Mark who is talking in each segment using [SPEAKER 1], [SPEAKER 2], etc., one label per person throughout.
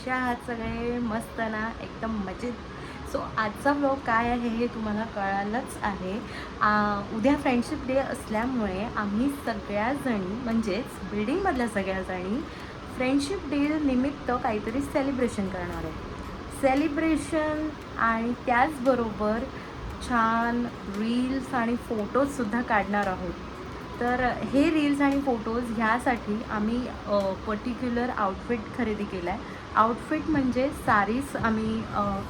[SPEAKER 1] कसे आहात सगळे? मस्त ना? एकदम मजेत. सो आजचा व्लॉग काय आहे हे तुम्हाला कळालंच आहे. उद्या फ्रेंडशिप डे असल्यामुळे आम्ही सगळ्याजणी म्हणजेच बिल्डिंगमधल्या सगळ्याजणी फ्रेंडशिप डे निमित्त काहीतरी सेलिब्रेशन करणार आहे. सेलिब्रेशन आणि त्याचबरोबर छान रील्स आणि फोटोजसुद्धा काढणार आहोत. तर हे रील्स आणि फोटोज ह्यासाठी आम्ही पर्टिक्युलर आउटफिट खरेदी केला आहे. आउटफिट म्हणजे सारीज आम्ही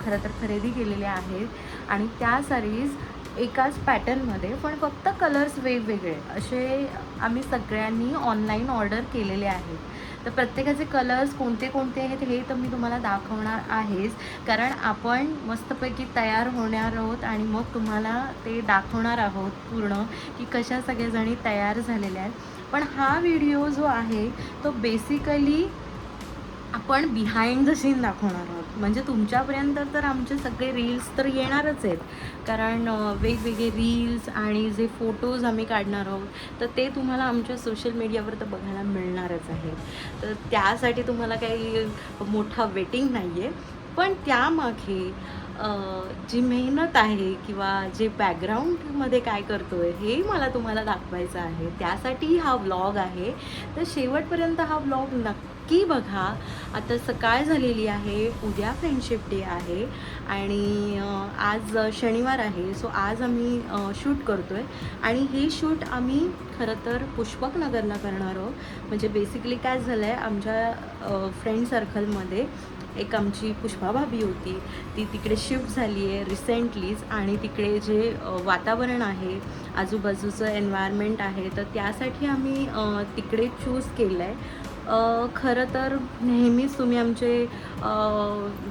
[SPEAKER 1] खरं तर खरेदी केलेल्या आहेत आणि त्या सारीज एकाच पॅटर्नमध्ये पण फक्त कलर्स वेगवेगळे असे आम्ही सगळ्यांनी ऑनलाईन ऑर्डर केलेले आहेत. तर प्रत्येकाचे कलर्स कोणते कोणते आहेत हे तर मी तुम्हाला दाखवणार आहेच, कारण आपण मस्तपैकी तयार होणार आहोत आणि मग तुम्हाला ते दाखवणार आहोत पूर्ण की कशा सगळ्याजणी तयार झालेल्या आहेत. पण हा व्हिडिओ जो आहे तो बेसिकली आपण बिहाइंड द सीन दाखवणार आहोत. म्हणजे तुमच्यापर्यंत तर आमचे सगळे रील्स तर येणारच आहेत, कारण वेगवेगळे रील्स आणि जे फोटोज आम्ही काढणार आहोत तर ते तुम्हाला आमच्या सोशल मीडियावर तर बघायला मिळणारच आहे. तर त्यासाठी तुम्हाला काही मोठा वेटिंग नाही आहे. पण त्यामागे जी मेहनत आहे किंवा जे बॅकग्राऊंडमध्ये काय करतो आहे हे मला तुम्हाला दाखवायचं आहे. त्यासाठी हा व्लॉग आहे. तर शेवटपर्यंत हा व्लॉग नक्की बघा. आता सकाळ झालेली आहे, उद्या फ्रेंडशिप डे आहे आणि आज शनिवार आहे. सो आज आम्ही शूट करतो आहे आणि हे शूट आम्ही खरं तर पुष्पक नगरला करणार आहोत. म्हणजे बेसिकली काय झालं आहे, आमच्या फ्रेंड सर्कलमध्ये एक आमची पुष्पा भाभी होती, ती तिकडे शिफ्ट झाली आहे रिसेंटलीच आणि तिकडे जे वातावरण आहे, आजूबाजूचं एन्व्हायरमेंट आहे, तर त्यासाठी आम्ही तिकडे चूज केलं आहे. खरं तर नेहमीच तुम्ही आमचे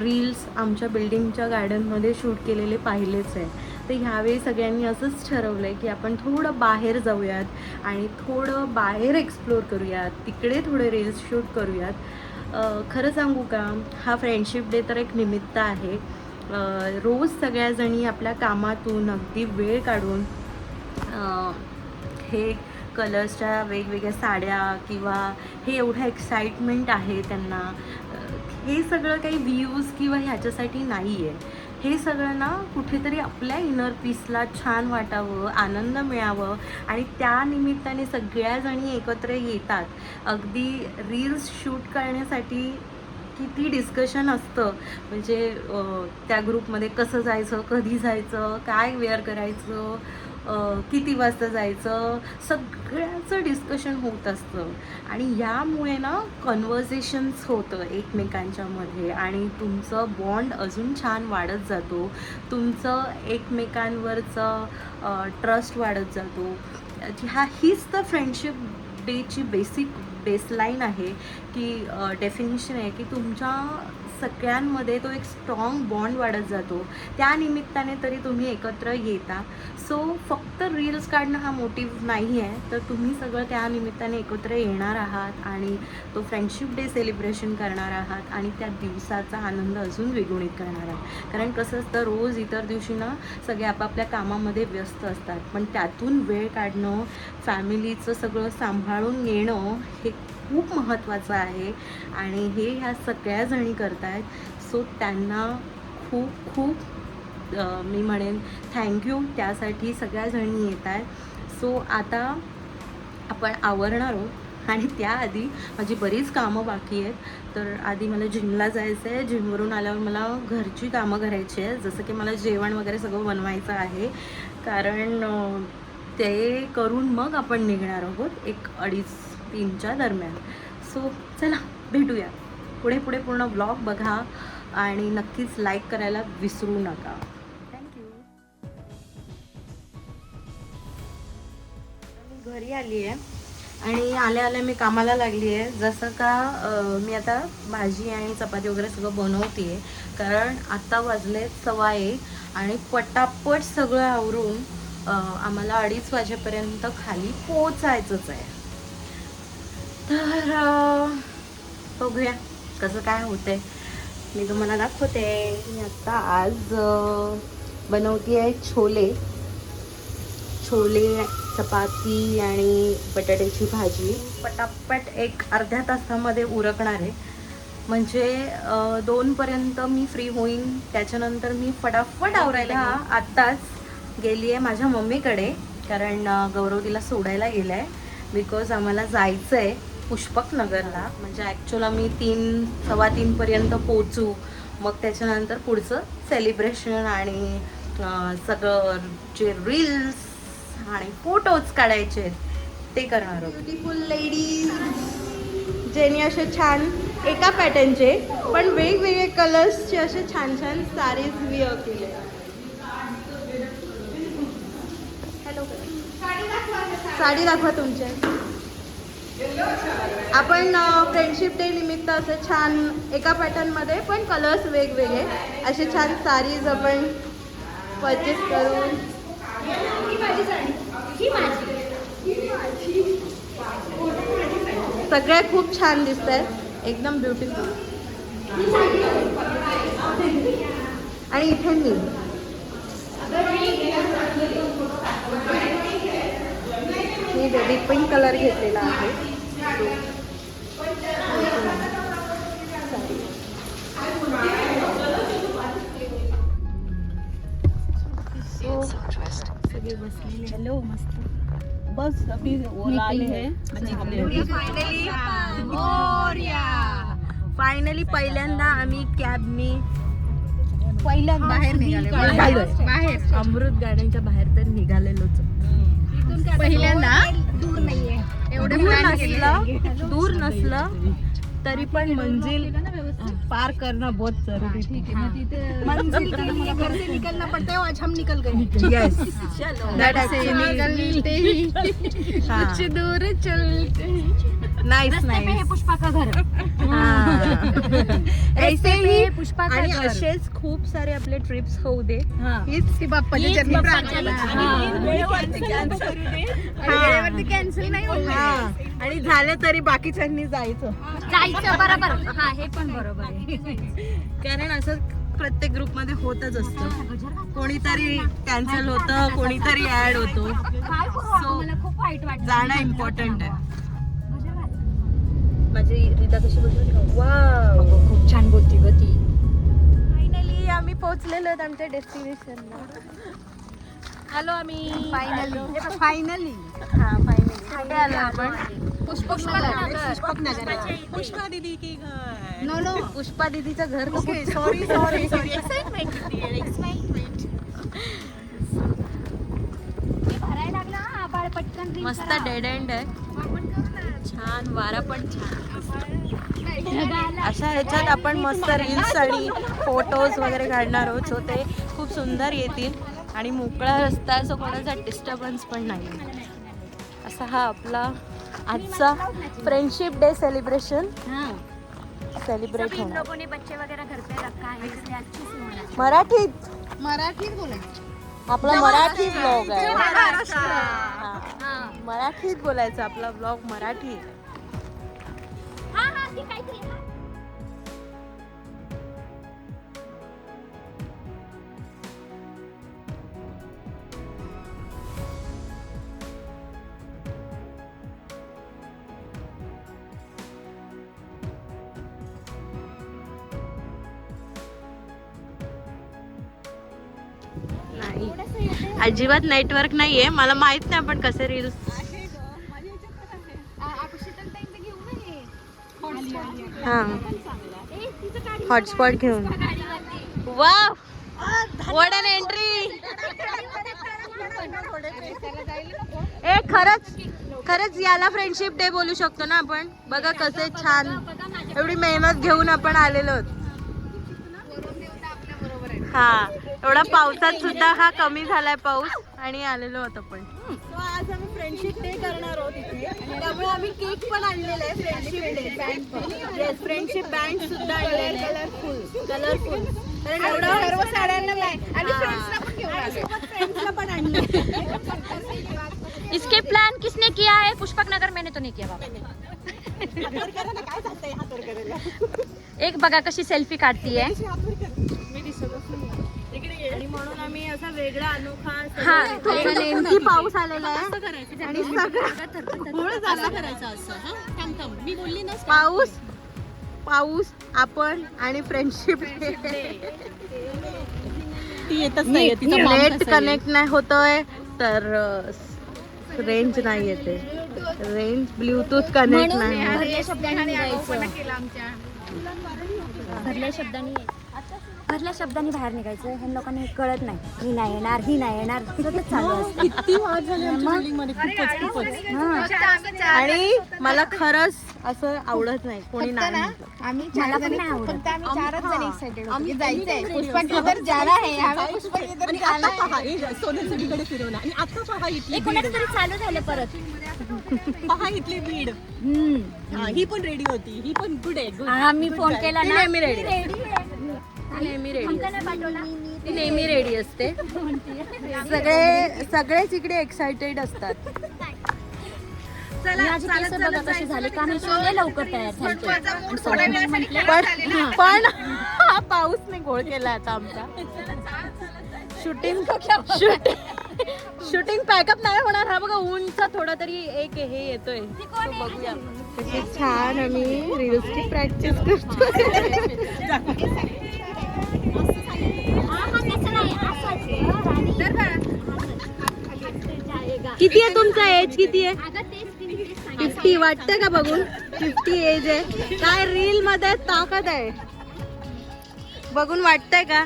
[SPEAKER 1] रील्स आमच्या बिल्डिंगच्या गार्डनमध्ये शूट केलेले पाहिलेच आहे. तर ह्यावेळी सगळ्यांनी असंच ठरवलं आहे की आपण थोडं बाहेर जाऊयात आणि थोडं बाहेर एक्सप्लोर करूयात, तिकडे थोडे रील्स शूट करूयात. खरं सांगू का, हा फ्रेंडशिप डे तर एक निमित्त आहे. रोज सगळ्याजणी आपल्या कामातून अगदी वेळ काढून हे कलर्सच्या वेगवेगळ्या साड्या किंवा हे एवढं एक्साइटमेंट आहे त्यांना, हे सगळं काही व्ह्यूज किंवा ह्याच्यासाठी नाही आहे. हे सगळं ना कुठेतरी आपल्या इनर पीसला छान वाटावं, आनंद मिळावं आणि त्या निमित्ताने सगळ्याजणी एकत्र येतात. अगदी रील्स शूट करण्यासाठी किती डिस्कशन असतं, म्हणजे त्या ग्रुपमध्ये कसं जायचं, कधी जायचं, काय वेअर करायचं, किती वाजता जायचं, सगळ्याचं डिस्कशन होत असतं आणि यामुळे ना कन्व्हर्सेशन्स होतं एकमेकांच्यामध्ये आणि तुमचं बॉन्ड अजून छान वाढत जातो. तुमचं एकमेकांवरचं ट्रस्ट वाढत जातो. हीच तर फ्रेंडशिप डेची बेसलाईन आहे की डेफिनेशन आहे की तुमच्या सगळ्यांमध्ये तो एक स्ट्रॉंग बॉन्ड वाढत जातो. त्या निमित्ताने तरी तुम्ही एकत्र येता. सो फक्त रील्स काढणं हा मोटिव्ह नाही आहे, तर तुम्ही सगळं त्या निमित्ताने एकत्र येणार आहात आणि तो फ्रेंडशिप डे सेलिब्रेशन करणार आहात आणि त्या दिवसाचा आनंद अजून द्विगुणित करणार आहात. कारण कसं असतं, रोज इतर दिवशी ना सगळे आपापल्या कामामध्ये व्यस्त असतात, पण त्यातून वेळ काढणं, फॅमिलीचं सगळं सांभाळून येणं हे खूप महत्त्वाचं आहे आणि हे ह्या सगळ्या जणी करत आहेत. सो त्यांना खूप खूप मी म्हणेन थँक्यू. त्यासाठी सगळ्या जणी येत आहेत. सो आता आपण आवरणार आहोत आणि त्याआधी माझी बरीच कामं बाकी आहेत. तर आधी मला जिमला जायचं आहे. जिमवरून आल्यावर मला घरची कामं करायची आहे, जसं की मला जेवण वगैरे सगळं बनवायचं आहे, कारण ते करून मग आपण निघणार आहोत 1-2:30-3च्या दरम्यान. सो चला भेटूया. पुढे पुढे पूर्ण ब्लॉग बघा आणि नक्कीच लाईक करायला विसरू नका. थँक्यू. मी घरी आली आहे आणि आल्या आल्या मी कामाला लागली आहे. जसं का मी आता भाजी आणि चपाती वगैरे सगळं बनवते आहे, कारण आत्ता वाजले 1:15 आणि पटापट सगळं आवरून आम्हाला 2:30 वाजेपर्यंत खाली पोचायचंच आहे. तर बघूया कसं काय होतंय. मी तुम्हाला दाखवते. मी आत्ता आज बनवते आहे छोले, चपाती आणि बटाट्याची भाजी. पटापट एक अर्ध्या तासामध्ये उरकणार आहे. म्हणजे 2पर्यंत मी फ्री होईन. त्याच्यानंतर मी फटाफट आवरायला आत्ताच गेली आहे माझ्या मम्मीकडे, कारण गौरव तिला सोडायला गेला आहे. बिकॉज आम्हाला जायचं आहे पुष्पकनगरला. म्हणजे ॲक्च्युअल आम्ही 3-3:15पर्यंत पोचू. मग त्याच्यानंतर पुढचं सेलिब्रेशन आणि सगळं जे रील्स आणि फोटोज काढायचे आहेत ते करणार आहोत. ब्युटिफुल लेडीज ज्यांनी असे छान एका पॅटर्नचे पण वेगवेगळे कलर्सचे असे छान छान साडीज विअर केले. हॅलो, साडी दाखवा तुमच्या. आपण फ्रेंडशिप डे निमित्त असं छान एका पॅटर्नमध्ये पण कलर्स वेगवेगळे असे छान साडीज आपण परचेस करून. सगळ्या खूप छान दिसत आहेत, एकदम ब्युटिफुल. आणि इथे मी बेबी पिंक कलर घेतलेला आहे. सगळे बसलेले. हॅलो, मस्त बस अभी वो आले हैं. फायनली पहिल्यांदा आम्ही कॅबनी बाहेर निघाले. बाहेर अमृत गार्डनच्या बाहेर तर निघालेलोच पहिल्यांदा. दूर नाहीये, एवढं दूर नसलं तरी पण मंजिल पार करना बहुत जरूरी. ठीक है, मंजिल के लिए घर से निकलना पड़ता है, आज हम निकल गए. यस, चलो दैट निकलते ही कुछ दूर चलते. Nice nice. पुष्पा का घर. ऐसे ही पुष्पा का घर. असेच खूप सारे आपले ट्रिप्स होऊ दे. हीच बाप्पाची जर्नी कॅन्सल नाही होणार. आणि झालं तरी बाकीच्यांनी जायचं बरोबर. हा, हे पण बरोबर आहे. कारण असं प्रत्येक ग्रुप मध्ये होतच असतं. कोणीतरी कॅन्सल होतं, कोणीतरी ऍड होतो. सो जाणं इम्पॉर्टंट आहे. माझी रीता कशी बोलते, वाव खूप छान बोलती ग ती. फायनली आम्ही पोहोचलेलो आहोत आमच्या डेस्टिनेशनला. हॅलो, आम्ही फायनली हा फायनली कुठे आलो आपण? पुष्पकनगर. पुष्पा दीदी के घर. नो पुष्पा दीदीचं घर. Sorry excitement. मस्त डेड एंड आहे. छान वारा पण छान. अशा ह्याच्यात आपण मस्त रील्स आणि फोटोज वगैरे काढणार आहोत. सो ते खूप सुंदर येतील आणि मोकळा रस्ता, असं कोणाचा डिस्टर्बन्स पण नाही. असा हा आपला आजचा फ्रेंडशिप डे सेलिब्रेशन सेलिब्रेट होणार. मराठीत बोलायचं आपला मराठी ब्लॉग आहे. मराठीत बोलायचं आपला ब्लॉग मराठी. अजिबात नेटवर्क नाहीये. मला माहित नाही आपण कसे रील्स. हा, हॉटस्पॉट घेऊन. Wow, what an entry. ए खरंच याला फ्रेंडशिप डे बोलू शकतो ना आपण. बघा कसे छान, एवढी मेहनत घेऊन आपण आलेलो आहोत. हा, एवढा पावसात सुद्धा हा कमी झालाय पाऊस आणि आलेलो होतो पण. आज आम्ही फ्रेंडशिप डे करणार आहोत इथे, त्यामुळे आम्ही केक पण आणलेला आहे. Friendship day yes, friendship band सुद्धा आणलेला आहे. कलरफुल. कारण एवढा सर्व साड्यांना आणि फ्रेंड्सला पण आणलं.
[SPEAKER 2] इसके प्लान किसने किया है? पुष्पकनगर मैंने तो नहीं किया बाबा. एक बघा कशी सेल्फी काढती आहे.
[SPEAKER 1] आणि म्हणून आम्ही असा वेगळा
[SPEAKER 2] अनोखा
[SPEAKER 1] नेमकी पाऊस आलेला आहे आणि सगळं
[SPEAKER 2] करायचं असं.
[SPEAKER 1] पाऊस पाऊस, आपण आणि फ्रेंडशिप ती येतच नाही, नेट कनेक्ट नाही होतोय तर रेंज नाही येते, रेंज ब्लूटूथ कनेक्ट नाही होत.
[SPEAKER 2] भरल्या शब्दांनी बाहेर निघायचं. ह्या लोकांना कळत नाही, ही नाही येणार, ही नाही येणार, सतत चालू असतं.
[SPEAKER 1] किती वाद झाले आमच्या बिल्डिंगमध्ये, खूपच. आणि मला खरंच असं आवडत नाही कोणी नाही म्हटलं.
[SPEAKER 2] मला पण नाही आवडत.
[SPEAKER 1] सगळीकडे फिरवणार आणि आता पहा इथली
[SPEAKER 2] कोणाचं तरी चालू झालं परत.
[SPEAKER 1] पहा इथली बीड, ही पण रेडी होती, ही पण गुड आहे.
[SPEAKER 2] हा, मी फोन केला ना,
[SPEAKER 1] नेहमी रेडी, ती नेहमी रेडी असते. सगळेच इकडे एक्साइटेड असतात.
[SPEAKER 2] माझे केस बघा कसे झाले, का मी सगळे लवकर तयार झाले.
[SPEAKER 1] पण हा पाऊसने घोळ केला आता आमचा. शूटिंग पॅकअप नाही होणार. हा बघा ऊनचा थोडा तरी एक हे येतोय, तो बघूया. किती छान आम्ही रील्सची प्रॅक्टिस करतो. किती आहे तुमचा एज, किती आहे? 50 वाटतं का बघून? 50 एज आहे. काय रील मध्ये ताकद आहे, बघून वाटतंय का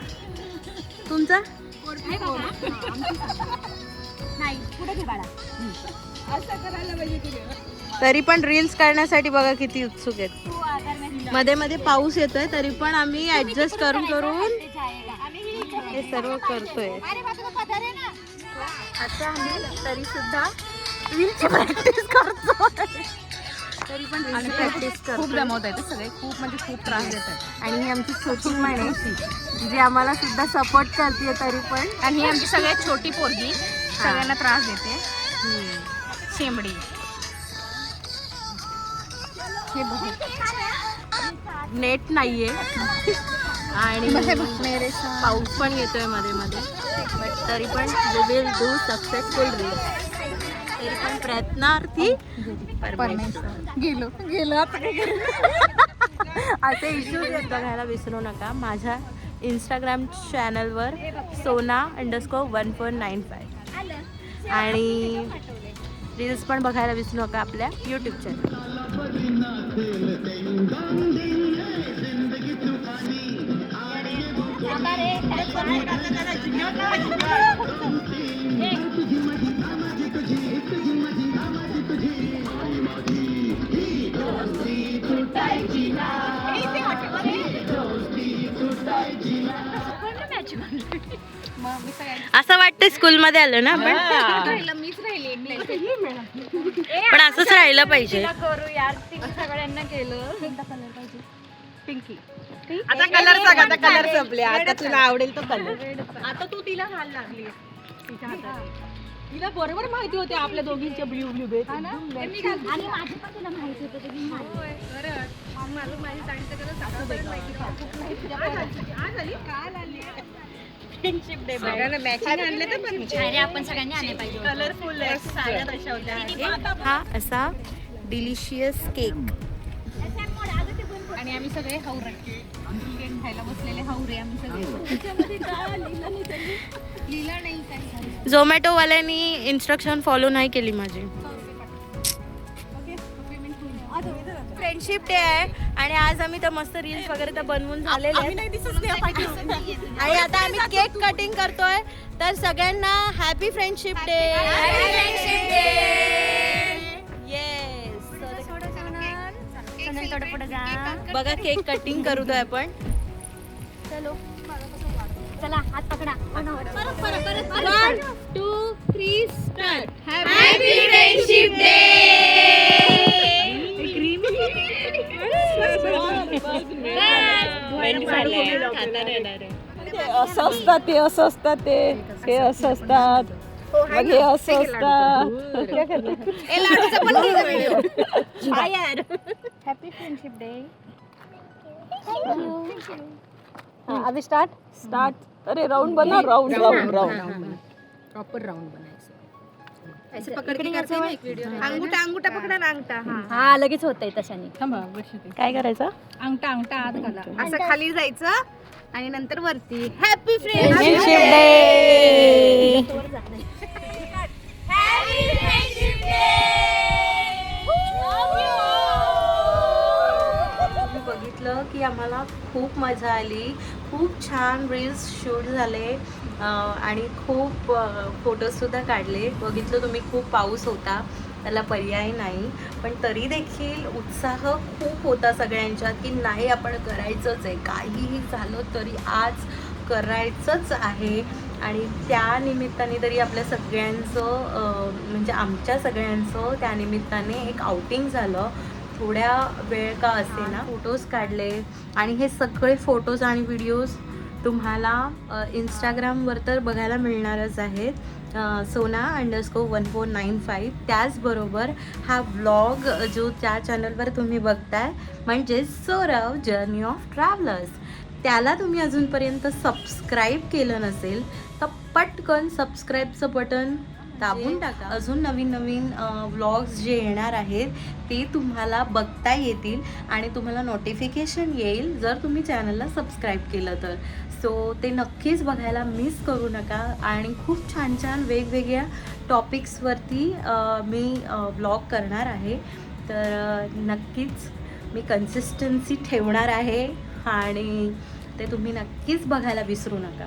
[SPEAKER 1] तुमचा? तरी पण रील्स करण्यासाठी बघा किती उत्सुक आहेत. मध्ये मध्ये पाऊस येतोय तरी पण आम्ही ऍडजस्ट करून करून हे सर्व करतोय. असं आम्ही तरी सुद्धा रीलची प्रॅक्टिस करतो, तरी पण रीलची प्रॅक्टिस करतो. खूप जमवत आहेत सगळे, खूप म्हणजे खूप त्रास देतात. आणि ही आमची छोटी माणूस जी आम्हाला सुद्धा सपोर्ट करते तरी पण.
[SPEAKER 3] आणि ही आमची सगळ्यात छोटी पोरगी सगळ्यांना त्रास देते, शेंबडी.
[SPEAKER 1] नेट नाहीये आणि पाऊस पण येतोय मध्ये मध्ये, बट तरी पण we will do successful reel. तरी पण प्रयत्नार्थी गेलो असे इश्यूज बघायला विसरू नका माझ्या इंस्टाग्राम चॅनलवर Sona_1495 आणि रील्स पण बघायला विसरू नका आपल्या यूट्यूब चॅनल. असं वाटतं स्कूलमध्ये आलो ना आपण, पण असंच राहिलं पाहिजे.
[SPEAKER 2] सगळ्यांना केलं.
[SPEAKER 1] पिंकी
[SPEAKER 3] आता कलर सांग, आता कलर संपले, आता तुला आवडेल तो कलर.
[SPEAKER 1] आता तू तिला घाल लागली तिच्या हातात. तिला बरोबर माहिती होते आपल्या दोघींच्या ब्ल्यू ब्ल्यू बेट.
[SPEAKER 2] आणि माझं पण तुला माहिती होतं ते मी
[SPEAKER 1] फ्रेंडशिप डे
[SPEAKER 3] सगळ्यांना मॅचिंग आणले तर पण
[SPEAKER 2] अरे आपण सगळ्यांनी आले पाहिजे.
[SPEAKER 1] कलरफुल साड्या तशा होत्या. हा असा डिलिशियस केक.
[SPEAKER 3] आणि आम्ही सगळे हावरे केक खायला बसलेले, हावरे आम्ही सगळे. लिहिलं नाही काही.
[SPEAKER 1] झोमॅटो वाल्यांनी इन्स्ट्रक्शन फॉलो नाही केली माझी. फ्रेंडशिप डे आहे आणि आज आम्ही तर मस्त रील्स वगैरे तर बनवून झालेले आहेत. आणि आता आम्ही केक कटिंग करतोय, तर सगळ्यांना हॅपी फ्रेंडशिप डे. येस, बघा केक कटिंग करूतोय आपण. चलो
[SPEAKER 2] चला हात पकडा.
[SPEAKER 1] 1 2 3 स्टार्ट.
[SPEAKER 3] Happy friendship day.
[SPEAKER 1] असं असतात ते, असं असतात ते, हे असं असतात, मग हे असं असतात.
[SPEAKER 2] Happy friendship day.
[SPEAKER 1] अभी स्टार्ट. अरे राऊंड बना, राऊंड.
[SPEAKER 3] प्रॉपर राऊंड बनायचं. ऐसे पकड के करते ना एक व्हिडिओ अंगूठा अंगूठा पकडा ना अंगठा हा
[SPEAKER 2] हा लगेच होतंय तशाने.
[SPEAKER 1] काय करायचं?
[SPEAKER 3] अंगठा अंगठा आत घाला असं खाली जायचं आणि नंतर वरती हॅपी फ्रेंड्स
[SPEAKER 1] फ्रेंडशिप डे. तुम्ही बघितलं की आम्हाला खूप मजा आली, खूप छान रील्स शूट झाले आणि खूप फोटोजसुद्धा काढले. बघितलं तुम्ही खूप पाऊस होता, त्याला पर्याय नाही, पण तरी देखील उत्साह खूप होता सगळ्यांच्यात की नाही आपण करायचंच आहे, काहीही झालं तरी आज करायचंच आहे. आणि त्या निमित्ताने तरी आपल्या सगळ्यांचं म्हणजे आमच्या सगळ्यांचं त्या निमित्ताने एक आउटिंग झालं. थोड्या वेळ का असे ना फोटोज काढले आणि हे सगळे फोटोज आणि व्हिडिओज तुम्हाला इंस्टाग्रामवर तर बघायला मिळणारच आहेत, Sona_1495. त्याचबरोबर हा व्लॉग जो त्या चॅनलवर तुम्ही बघताय म्हणजेच सौरव जर्नी ऑफ ट्रॅव्हलर्स, त्याला तुम्ही अजूनपर्यंत सबस्क्राईब केलं नसेल तर पटकन सबस्क्राईबचं बटन दाबून टाका. अजून नवीन नवीन व्लॉग्स जे येणार आहेत ते तुम्हाला बघता येतील आणि तुम्हाला नोटिफिकेशन येईल जर तुम्ही चॅनलला सबस्क्राईब केलं तर. सो ते नक्कीच बघायला मिस करू नका. आणि खूप छान छान वेगवेगळ्या टॉपिक्सवरती मी व्लॉग करणार आहे, तर नक्कीच मी कन्सिस्टन्सी ठेवणार आहे आणि ते तुम्ही नक्कीच बघायला विसरू नका.